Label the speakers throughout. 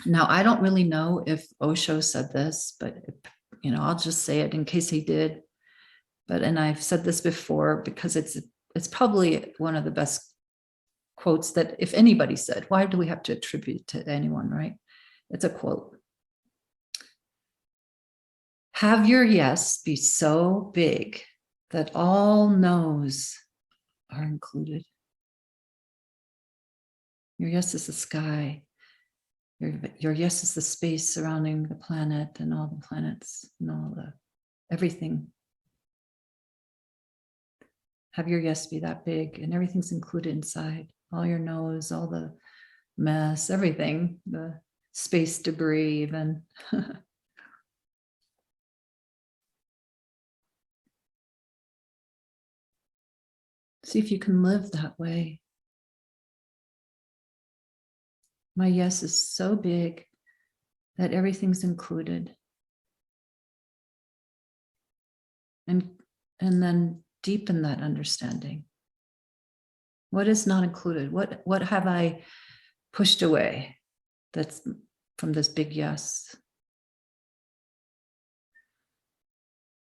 Speaker 1: Now, I don't really know if Osho said this, but I'll just say it in case he did. And I've said this before because it's probably one of the best quotes that if anybody said, why do we have to attribute to anyone, right? It's a quote. Have your yes be so big that all no's are included. Your yes is the sky. Your yes is the space surrounding the planet and all the planets and everything. Have your yes be that big and everything's included inside. All your no's, all the mess, everything, the space debris even. See if you can live that way. My yes is so big that everything's included. And then deepen that understanding. What is not included? What have I pushed away that's from this big yes?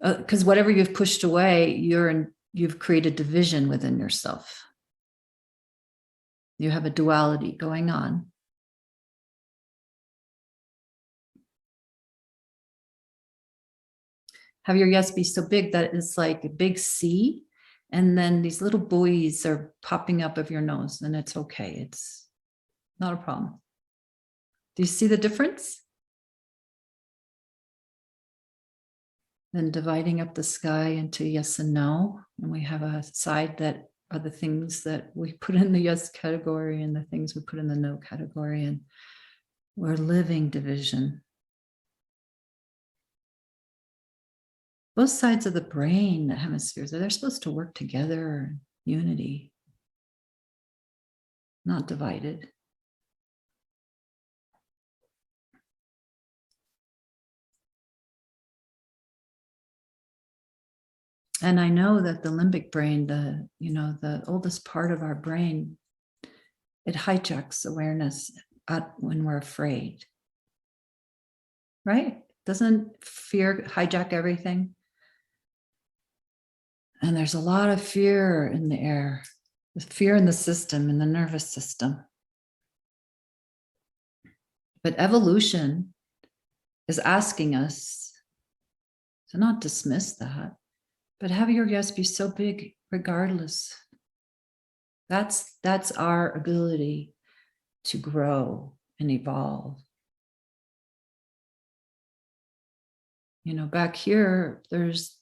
Speaker 1: Because whatever you've pushed away, you've created division within yourself. You have a duality going on. Have your yes be so big that it's like a big sea, and then these little buoys are popping up of your nose, and it's okay. It's not a problem. Do you see the difference? Then dividing up the sky into yes and no, and we have a side that are the things that we put in the yes category and the things we put in the no category, and we're living division. Both sides of the brain, the hemispheres, they're supposed to work together, unity, not divided. And I know that the limbic brain, the oldest part of our brain, it hijacks awareness when we're afraid. Right? Doesn't fear hijack everything? And there's a lot of fear in the air, the fear in the system, in the nervous system. But evolution is asking us to not dismiss that, but have your yes be so big regardless. That's our ability to grow and evolve. Back here, there's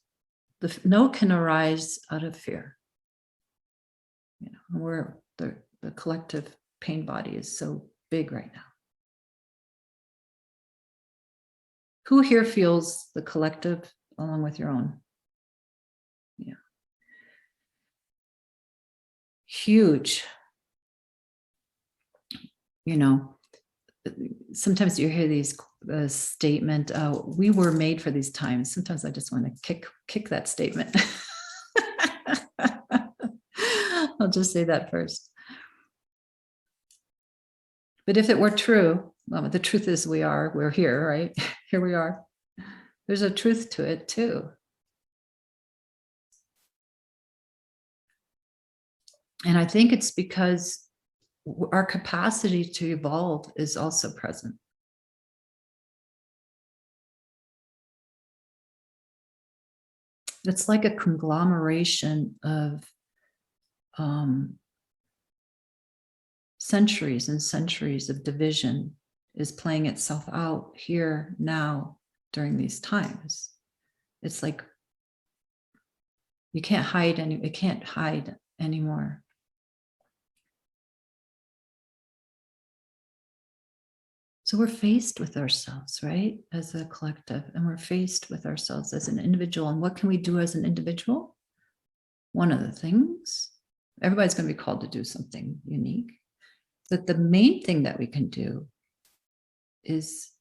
Speaker 1: the no can arise out of fear. We're the collective pain body is so big right now. Who here feels the collective along with your own? Yeah. Huge. Sometimes you hear these statement, we were made for these times. Sometimes I just want to kick that statement. I'll just say that first. But if it were true, well, the truth is we're here, right? Here we are. There's a truth to it too. And I think it's because our capacity to evolve is also present. It's like a conglomeration of centuries and centuries of division is playing itself out here now during these times. It's like it can't hide anymore. So we're faced with ourselves, right, as a collective, and we're faced with ourselves as an individual. And what can we do as an individual? One of the things, everybody's going to be called to do something unique, but the main thing that we can do is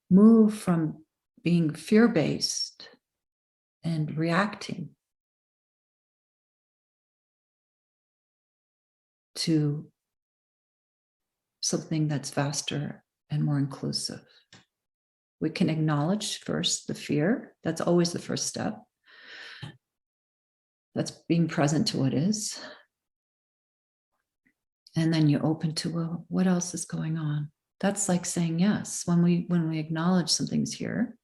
Speaker 1: move from being fear-based and reacting to something that's vaster and more inclusive. We can acknowledge first the fear. That's always the first step. That's being present to what is. And then you open to, well, what else is going on? That's like saying yes. When we acknowledge something's here,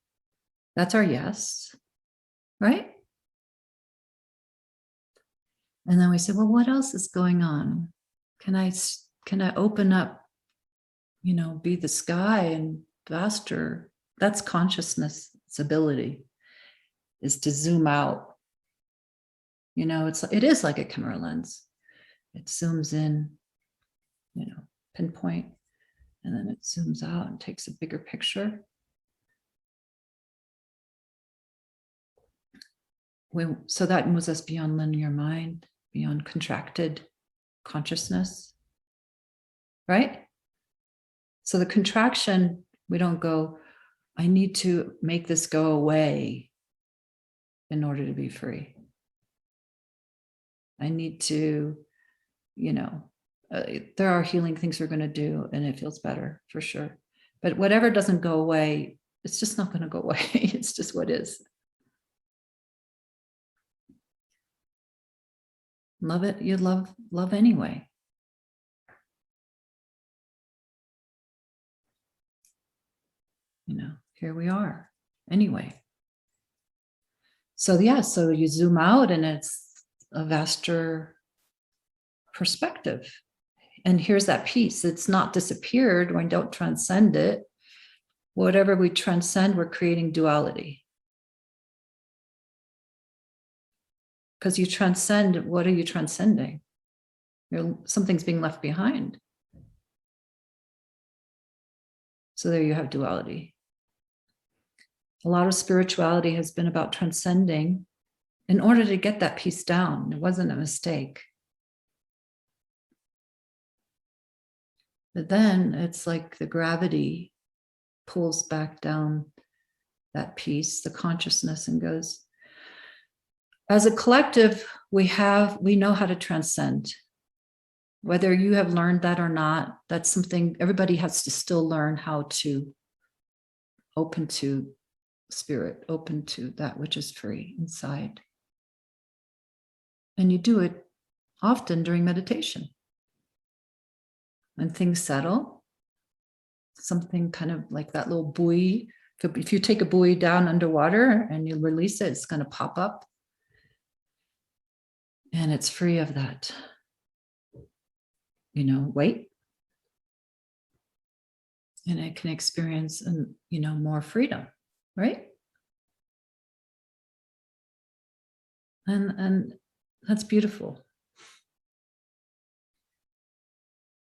Speaker 1: that's our yes, right? And then we say, well, what else is going on? Can I open up, be the sky and vaster? That's consciousness. Its ability is to zoom out. It is like a camera lens. It zooms in, pinpoint, and then it zooms out and takes a bigger picture. So that moves us beyond linear mind, beyond contracted consciousness, right? So the contraction, we don't go, I need to make this go away in order to be free. I need to, there are healing things we're going to do and it feels better for sure. But whatever doesn't go away, it's just not going to go away. It's just what is. Love it. You love anyway. Here we are anyway. So so you zoom out and it's a vaster perspective. And here's that piece. It's not disappeared. We don't transcend it. Whatever we transcend, we're creating duality. Because you transcend, what are you transcending? Something's being left behind. So there you have duality. A lot of spirituality has been about transcending in order to get that piece down. It wasn't a mistake. But then it's like the gravity pulls back down that piece, the consciousness, and goes, as a collective, we know how to transcend. Whether you have learned that or not, that's something everybody has to still learn how to open to spirit, open to that which is free inside. And you do it often during meditation. When things settle, something kind of like that little buoy. If you take a buoy down underwater and you release it, it's going to pop up. And it's free of that, weight. And it can experience, more freedom, right? And that's beautiful.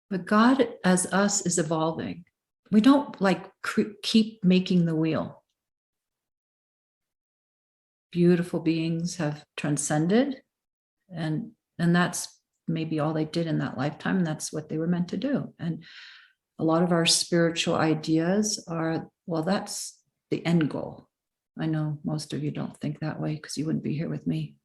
Speaker 1: But God as us is evolving. We don't keep making the wheel. Beautiful beings have transcended, and that's maybe all they did in that lifetime, and that's what they were meant to do. And a lot of our spiritual ideas are, well, that's the end goal. I know most of you don't think that way because you wouldn't be here with me.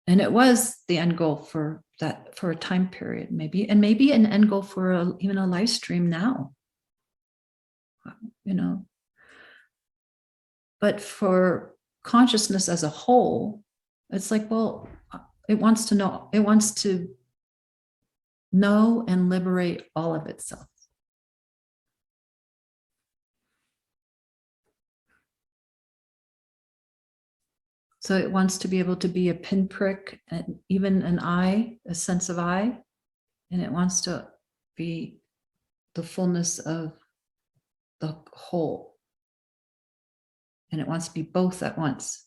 Speaker 1: And it was the end goal for a time period, maybe, and maybe an end goal for even a live stream now, But for consciousness as a whole, it's like, well, it wants to know and liberate all of itself. So it wants to be able to be a pinprick and even an eye, a sense of eye, and it wants to be the fullness of the whole. And it wants to be both at once.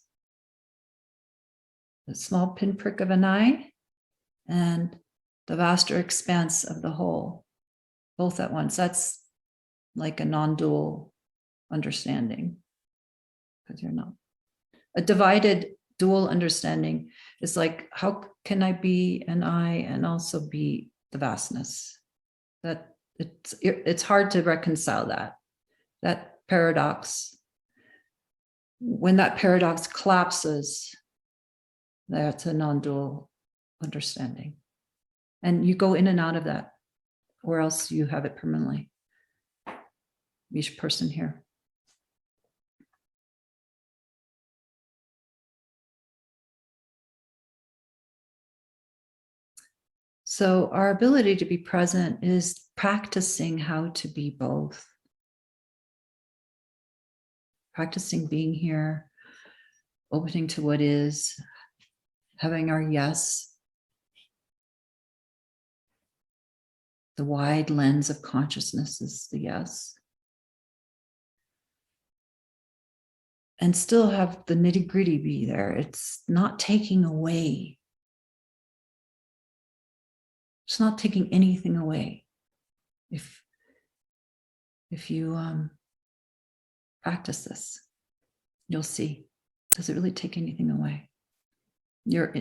Speaker 1: The small pinprick of an eye and the vaster expanse of the whole, both at once. That's like a non-dual understanding, because you're not. A divided dual understanding is like, how can I be an I and also be the vastness? That it's hard to reconcile that paradox. When that paradox collapses, That's a non-dual understanding. And you go in and out of that, or else you have it permanently. Each person here. So our ability to be present is practicing how to be both. Practicing being here, opening to what is, having our yes, the wide lens of consciousness is the yes. And still have the nitty-gritty be there. It's not taking away. It's not taking anything away. If you practice this, you'll see. Does it really take anything away? Your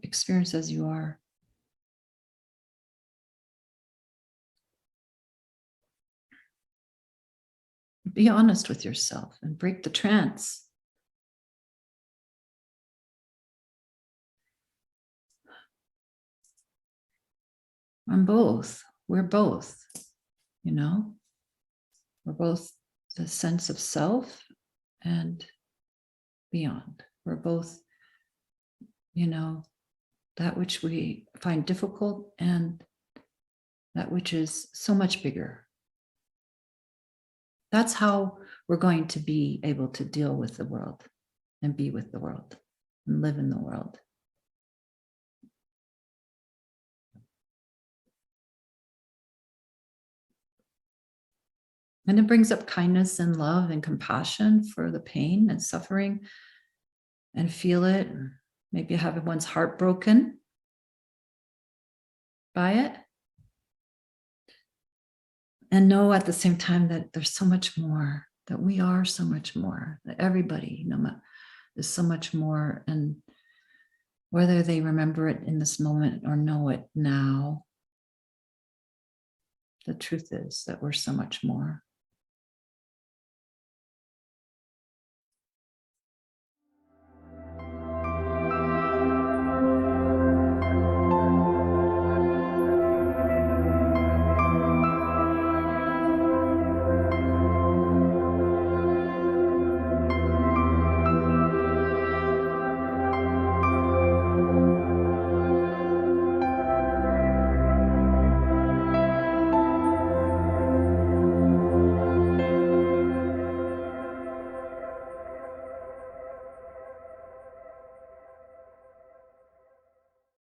Speaker 1: experience as you are. Be honest with yourself and break the trance. I'm both. We're both, you know? We're both the sense of self and beyond. We're both, you know, that which we find difficult and that which is so much bigger. That's how we're going to be able to deal with the world and be with the world and live in the world. And it brings up kindness and love and compassion for the pain and suffering, and feel it. Maybe have one's heart broken by it. And know at the same time that there's so much more, that we are so much more, that everybody is so much more. And whether they remember it in this moment or know it now, the truth is that we're so much more.